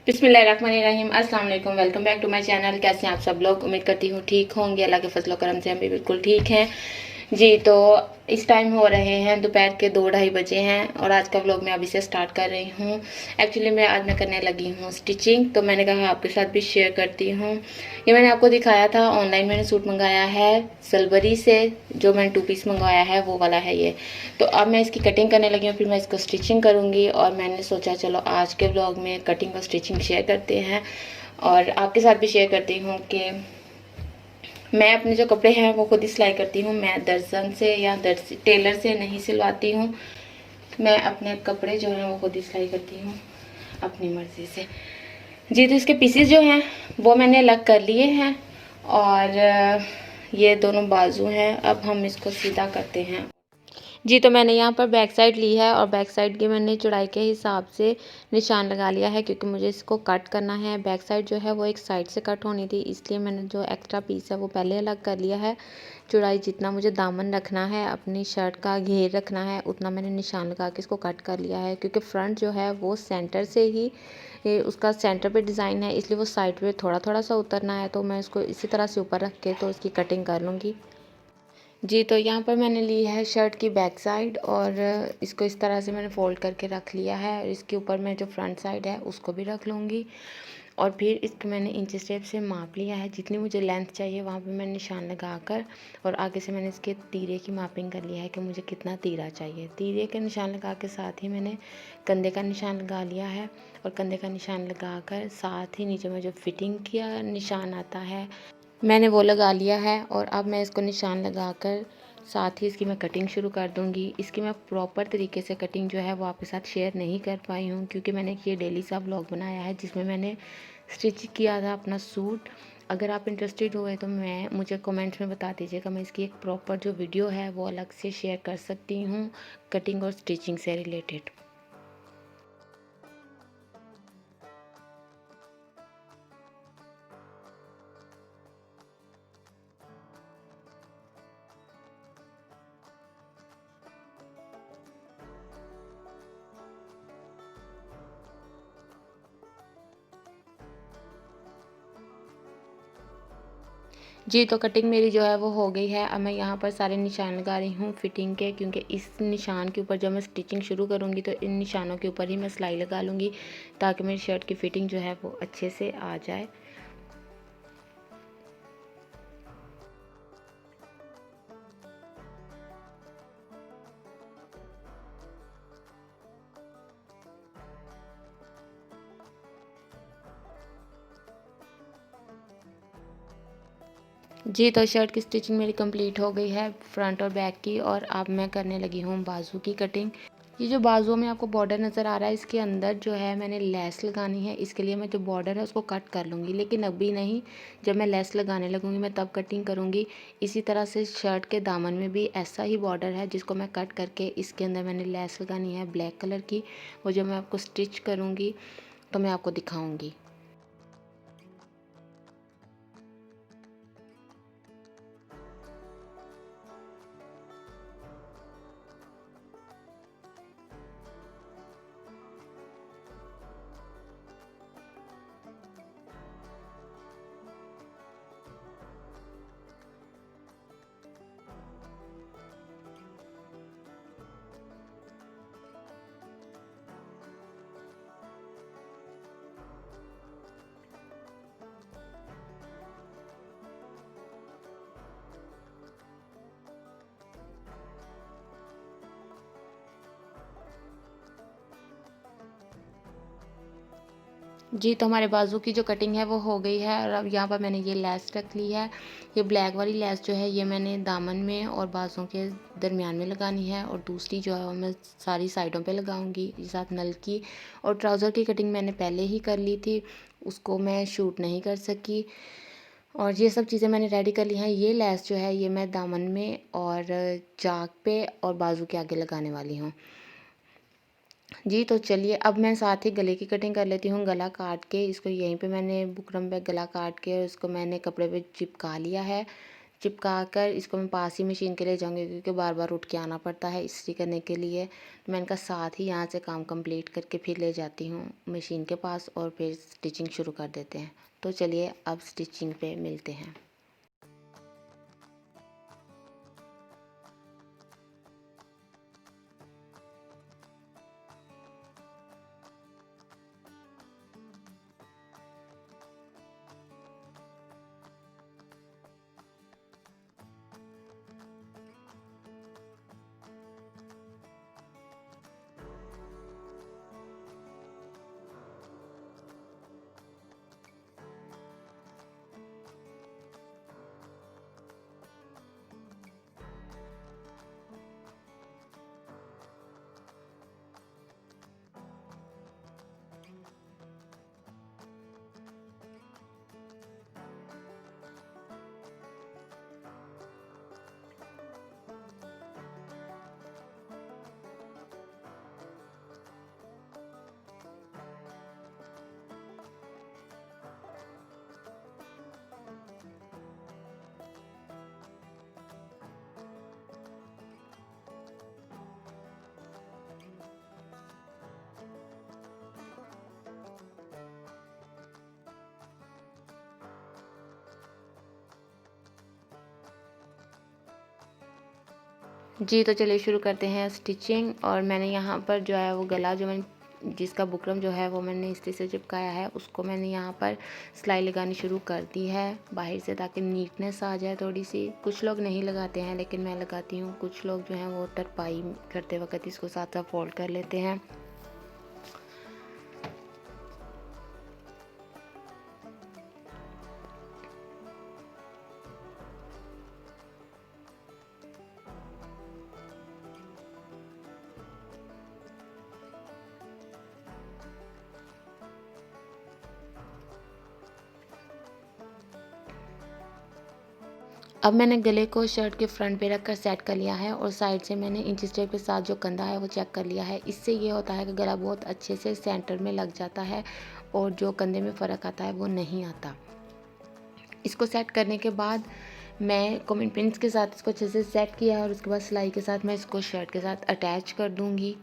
बिस्मिल्लाहिर्रहमानिर्रहीम। अस्सलाम वालेकुम। Welcome back to my channel. कैसे हैं आप सब लोग? उम्मीद करती हूँ ठीक होंगे। अल्लाह के फजल करम से हम भी बिल्कुल ठीक हैं जी। तो इस टाइम हो रहे हैं दोपहर के 2-2:30 बजे हैं और आज का व्लॉग मैं अभी से स्टार्ट कर रही हूँ। एक्चुअली मैं करने लगी हूँ स्टिचिंग, तो मैंने कहा आपके साथ भी शेयर करती हूँ। ये मैंने आपको दिखाया था ऑनलाइन, मैंने सूट मंगाया है सलबरी से, जो मैंने 2 पीस मंगवाया है वो वाला है ये। तो अब मैं इसकी कटिंग करने लगी हूँ, फिर मैं इसको स्टिचिंग करूँगी। और मैंने सोचा चलो आज के व्लॉग में कटिंग और स्टिचिंग शेयर करते हैं और आपके साथ भी शेयर करती हूँ कि मैं अपने जो कपड़े हैं वो खुद ही सिलाई करती हूँ। मैं दर्जन से या टेलर से नहीं सिलवाती हूँ। मैं अपने कपड़े जो हैं वो खुद ही सिलाई करती हूँ अपनी मर्ज़ी से जी। तो इसके पीसेस जो हैं वो मैंने अलग कर लिए हैं और ये दोनों बाजू हैं। अब हम इसको सीधा करते हैं जी। तो मैंने यहाँ पर बैक साइड ली है और बैक साइड की मैंने चौड़ाई के हिसाब से निशान लगा लिया है, क्योंकि मुझे इसको कट करना है। बैक साइड जो है वो एक साइड से कट होनी थी, इसलिए मैंने जो एक्स्ट्रा पीस है वो पहले अलग कर लिया है। चौड़ाई जितना मुझे दामन रखना है, अपनी शर्ट का घेर रखना है, उतना मैंने निशान लगा के इसको कट कर लिया है। क्योंकि फ्रंट जो है वो सेंटर से ही उसका सेंटर पे डिज़ाइन है, इसलिए वो साइड पे थोड़ा थोड़ा सा उतरना है। तो मैं इसको इसी तरह से ऊपर रख के तो इसकी कटिंग कर लूँगी जी। तो यहाँ पर मैंने ली है शर्ट की बैक साइड और इसको इस तरह से मैंने फ़ोल्ड करके रख लिया है। और इसके ऊपर मैं जो फ्रंट साइड है उसको भी रख लूँगी और फिर इसको मैंने इंच टेप से माप लिया है। जितनी मुझे लेंथ चाहिए वहाँ पे मैंने निशान लगाकर और आगे से मैंने इसके तीरे की मापिंग कर लिया है कि मुझे कितना तीरा चाहिए। तीरे के निशान लगा के साथ ही मैंने कंधे का निशान लगा लिया है और कंधे का निशान लगाकर साथ ही नीचे में जो फिटिंग का निशान आता है मैंने वो लगा लिया है। और अब मैं इसको निशान लगाकर साथ ही इसकी मैं कटिंग शुरू कर दूंगी। इसकी मैं प्रॉपर तरीके से कटिंग जो है वो आपके साथ शेयर नहीं कर पाई हूँ, क्योंकि मैंने ये डेली सा व्लॉग बनाया है जिसमें मैंने स्टिच किया था अपना सूट। अगर आप इंटरेस्टेड हुए तो मुझे कमेंट्स में बता दीजिएगा, मैं इसकी एक प्रॉपर जो वीडियो है वो अलग से शेयर कर सकती हूँ कटिंग और स्टिचिंग से रिलेटेड। जी। तो कटिंग मेरी जो है वो हो गई है। अब मैं यहाँ पर सारे निशान लगा रही हूँ फिटिंग के, क्योंकि इस निशान के ऊपर जब मैं स्टिचिंग शुरू करूँगी तो इन निशानों के ऊपर ही मैं सिलाई लगा लूँगी, ताकि मेरी शर्ट की फ़िटिंग जो है वो अच्छे से आ जाए। जी। तो शर्ट की स्टिचिंग मेरी कंप्लीट हो गई है फ्रंट और बैक की, और अब मैं करने लगी हूँ बाजू की कटिंग। ये जो बाजुओं में आपको बॉर्डर नज़र आ रहा है, इसके अंदर जो है मैंने लेस लगानी है। इसके लिए मैं जो बॉर्डर है उसको कट कर लूँगी, लेकिन अभी नहीं, जब मैं लेस लगाने लगूँगी मैं तब कटिंग करूँगी। इसी तरह से शर्ट के दामन में भी ऐसा ही बॉर्डर है जिसको मैं कट करके इसके अंदर मैंने लेस लगानी है ब्लैक कलर की। वो जब मैं आपको स्टिच करूँगी तो मैं आपको दिखाऊँगी। जी। तो हमारे बाजू की जो कटिंग है वो हो गई है और अब यहाँ पर मैंने ये लेस रख ली है। ये ब्लैक वाली लेस जो है ये मैंने दामन में और बाजू के दरमियान में लगानी है, और दूसरी जो है वो मैं सारी साइडों पे लगाऊंगी साथ नल की। और ट्राउज़र की कटिंग मैंने पहले ही कर ली थी, उसको मैं शूट नहीं कर सकी। और ये सब चीज़ें मैंने रेडी कर ली हैं। ये लेस जो है ये मैं दामन में और चाक पे और बाजू के आगे लगाने वाली हूँ जी। तो चलिए अब मैं साथ ही गले की कटिंग कर लेती हूँ। गला काट के इसको यहीं पे मैंने बुकरम पे गला काट के और इसको मैंने कपड़े पे चिपका लिया है। चिपका कर इसको मैं पास ही मशीन के लिए जाऊँगी, क्योंकि बार बार उठ के आना पड़ता है इस्त्री करने के लिए। तो मैं इनका साथ ही यहाँ से काम कंप्लीट करके फिर ले जाती हूँ मशीन के पास और फिर स्टिचिंग शुरू कर देते हैं। तो चलिए अब स्टिचिंग पे मिलते हैं। जी तो चलिए शुरू करते हैं स्टिचिंग। और मैंने यहाँ पर जो है वो गला जो मैंने जिसका बुकरम जो है वो मैंने इस्त्री से चिपकाया है, उसको मैंने यहाँ पर सिलाई लगानी शुरू कर दी है बाहर से, ताकि नीटनेस आ जाए थोड़ी सी। कुछ लोग नहीं लगाते हैं लेकिन मैं लगाती हूँ। कुछ लोग जो हैं वो तरपाई करते वक्त इसको साथ साथ फोल्ड कर लेते हैं। अब मैंने गले को शर्ट के फ्रंट पे रखकर सेट कर लिया है और साइड से मैंने इंची टेप के साथ जो कंधा है वो चेक कर लिया है। इससे ये होता है कि गला बहुत अच्छे से सेंटर में लग जाता है और जो कंधे में फ़र्क आता है वो नहीं आता। इसको सेट करने के बाद मैं कॉमन पिन्स के साथ इसको अच्छे से सेट किया और उसके बाद सिलाई के साथ मैं इसको शर्ट के साथ अटैच कर दूँगी।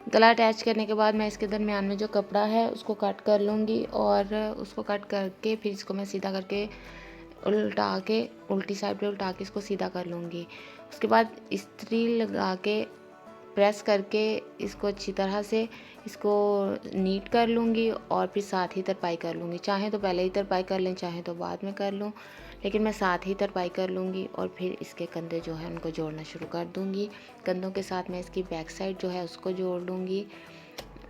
गला अटैच करने के बाद मैं इसके दरमियान में जो कपड़ा है उसको कट कर लूँगी और उसको कट करके फिर इसको मैं सीधा करके उल्टी साइड पे उल्टा के इसको सीधा कर लूँगी। उसके बाद इस्त्री लगा के प्रेस करके इसको अच्छी तरह से इसको नीट कर लूँगी और फिर साथ ही तरपाई कर लूँगी। चाहे तो पहले ही तरपाई कर लें, चाहे तो बाद में कर लूँ, लेकिन मैं साथ ही तरपाई कर लूँगी और फिर इसके कंधे जो है उनको जोड़ना शुरू कर दूँगी। कंधों के साथ मैं इसकी बैक साइड जो है उसको जोड़ लूँगी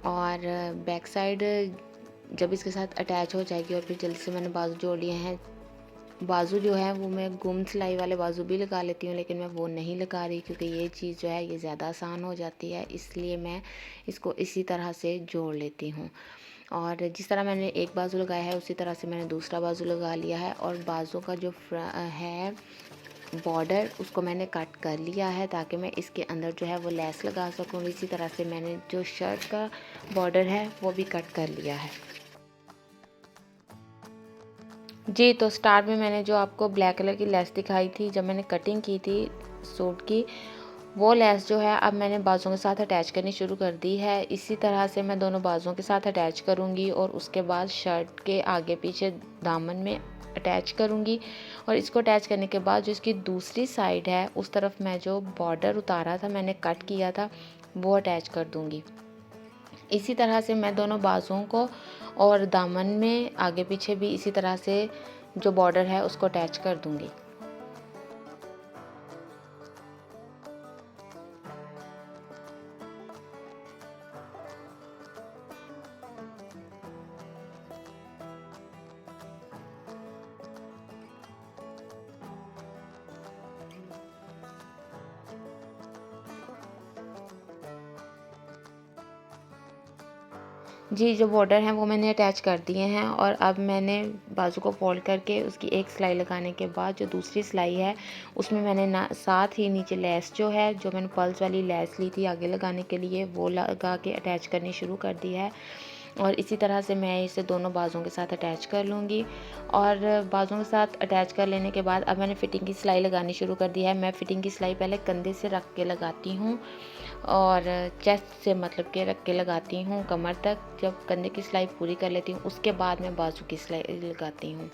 और बैक साइड जब इसके साथ अटैच हो जाएगी और फिर जल्दी से मैंने बाजू जोड़ लिए हैं। बाजू जो है वो मैं गुम सिलाई वाले बाजू भी लगा लेती हूँ, लेकिन मैं वो नहीं लगा रही क्योंकि ये चीज़ जो है ये ज़्यादा आसान हो जाती है, इसलिए मैं इसको इसी तरह से जोड़ लेती हूँ। और जिस तरह मैंने एक बाजू लगाया है उसी तरह से मैंने दूसरा बाजू लगा लिया है और बाजू का जो है बॉर्डर उसको मैंने कट कर लिया है ताकि मैं इसके अंदर जो है वो लेस लगा सकूँ। इसी तरह से मैंने जो शर्ट का बॉर्डर है वो भी कट कर लिया है। जी तो स्टार्ट में मैंने जो आपको ब्लैक कलर की लेस दिखाई थी जब मैंने कटिंग की थी सूट की, वो लेस जो है अब मैंने बाजुओं के साथ अटैच करनी शुरू कर दी है। इसी तरह से मैं दोनों बाजुओं के साथ अटैच करूँगी और उसके बाद शर्ट के आगे पीछे दामन में अटैच करूँगी और इसको अटैच करने के बाद जो इसकी दूसरी साइड है उस तरफ मैं जो बॉर्डर उतारा था मैंने कट किया था वो अटैच कर दूँगी। इसी तरह से मैं दोनों बाजुओं को और दामन में आगे पीछे भी इसी तरह से जो बॉर्डर है उसको अटैच कर दूँगी। जी, जो बॉर्डर हैं वो मैंने अटैच कर दिए हैं और अब मैंने बाजू को फोल्ड करके उसकी एक सिलाई लगाने के बाद जो दूसरी सिलाई है उसमें मैंने ना साथ ही नीचे लेस जो है, जो मैंने पल्स वाली लेस ली थी आगे लगाने के लिए, वो लगा के अटैच करनी शुरू कर दी है। और इसी तरह से मैं इसे दोनों बाजुओं के साथ अटैच कर लूँगी। और बाजुओं के साथ अटैच कर लेने के बाद अब मैंने फ़िटिंग की सिलाई लगानी शुरू कर दी है। मैं फ़िटिंग की सिलाई पहले कंधे से रख के लगाती हूँ और चेस्ट से मतलब के रख के लगाती हूँ कमर तक। जब कंधे की सिलाई पूरी कर लेती हूँ उसके बाद मैं बाजू की सिलाई लगाती हूँ।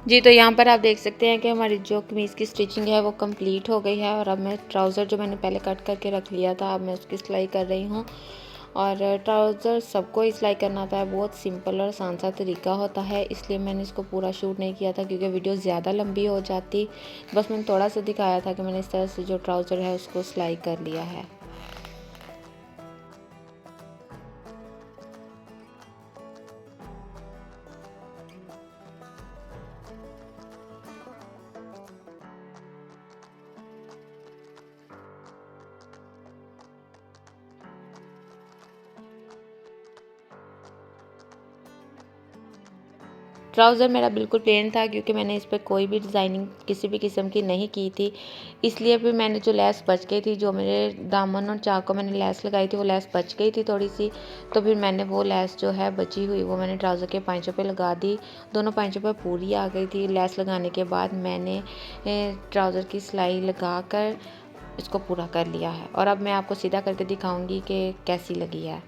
जी, तो यहाँ पर आप देख सकते हैं कि हमारी जो कमीज़ की स्टिचिंग है वो कंप्लीट हो गई है और अब मैं ट्राउज़र जो मैंने पहले कट करके रख लिया था, अब मैं उसकी सिलाई कर रही हूँ। और ट्राउज़र सबको ही सिलाई करना आता है, बहुत सिंपल और आसान सा तरीका होता है, इसलिए मैंने इसको पूरा शूट नहीं किया था क्योंकि वीडियो ज़्यादा लंबी हो जाती। बस मैंने थोड़ा सा दिखाया था कि मैंने इस तरह से जो ट्राउज़र है उसको सिलाई कर लिया है। ट्राउज़र मेरा बिल्कुल प्लेन था क्योंकि मैंने इस पे कोई भी डिज़ाइनिंग किसी भी किस्म की नहीं की थी। इसलिए फिर मैंने जो लेस बच गई थी, जो मेरे दामन और चाक को मैंने लेस लगाई थी वो लेस बच गई थी थोड़ी-सी, तो फिर मैंने वो लेस जो है बची हुई वो मैंने ट्राउज़र के पाँचों पे लगा दी। दोनों पाँचों पे पूरी आ गई थी। लेस लगाने के बाद मैंने ट्राउज़र की सिलाई लगाकर इसको पूरा कर लिया है और अब मैं आपको सीधा करके दिखाऊँगी कि कैसी लगी है।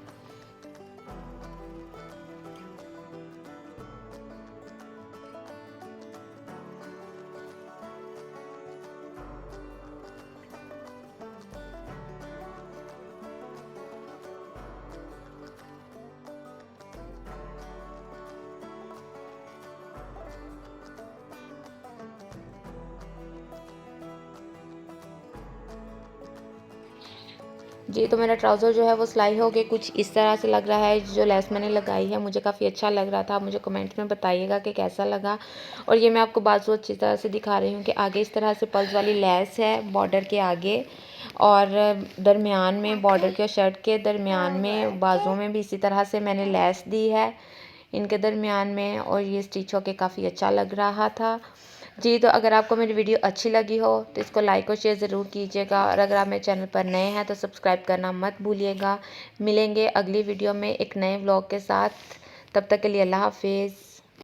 जी, तो मेरा ट्राउज़र जो है वो सिलाई हो के कुछ इस तरह से लग रहा है। जो लेस मैंने लगाई है मुझे काफ़ी अच्छा लग रहा था। आप मुझे कमेंट्स में बताइएगा कि कैसा लगा। और ये मैं आपको बाजू अच्छी तरह से दिखा रही हूँ कि आगे इस तरह से पल्स वाली लेस है बॉर्डर के आगे, और दरमियान में बॉर्डर के शर्ट के दरमियान में बाजुओं में भी इसी तरह से मैंने लेस दी है इनके दरमियान में, और ये स्टिच होके काफ़ी अच्छा लग रहा था। जी, तो अगर आपको मेरी वीडियो अच्छी लगी हो तो इसको लाइक और शेयर ज़रूर कीजिएगा, और अगर आप मेरे चैनल पर नए हैं तो सब्सक्राइब करना मत भूलिएगा। मिलेंगे अगली वीडियो में एक नए व्लॉग के साथ। तब तक के लिए अल्लाह हाफ़िज़।